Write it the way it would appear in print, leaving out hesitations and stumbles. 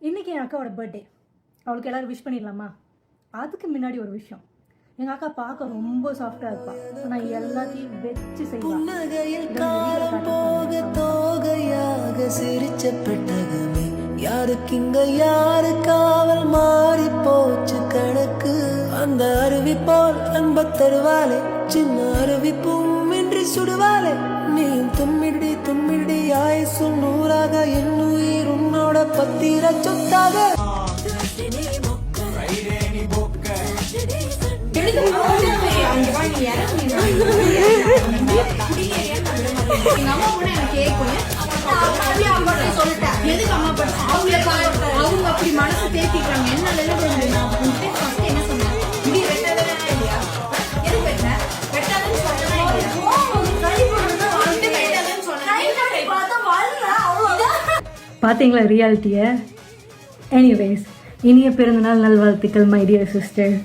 இன்றைக்கி என் அக்காவோட பர்த்டே. அவளுக்கு எல்லோரும் விஷ் பண்ணிடலாமா? அதுக்கு முன்னாடி ஒரு விஷயம், எங்கள் அக்கா பார்க்க ரொம்ப சாஃப்டாக இருப்பாள். ஆனால் எல்லாத்தையும் வச்சு செய்வாங்க. யாருக்கு இங்க யாரு காவல் மாறி போச்சு கணக்கு. அந்த அருவி போல் அன்ப தருவாளே, சின்ன அருவிப்பும் இன்றி சுடுவாளே. நீ தும்மிடி தும்மிடி ஆயுசு நூறாக, என் உயிர் உன்னோட பத்திர சொத்தாக. அவங்க அப்படி மனசு தேத்திக்கிறாங்க. என்ன சொன்னேன், பார்த்தீங்களா ரியாலிட்டியை? எனிவேஸ், இனிய பிறந்தநாள் நல்வாழ்த்துக்கள் மை டியர் சிஸ்டர்.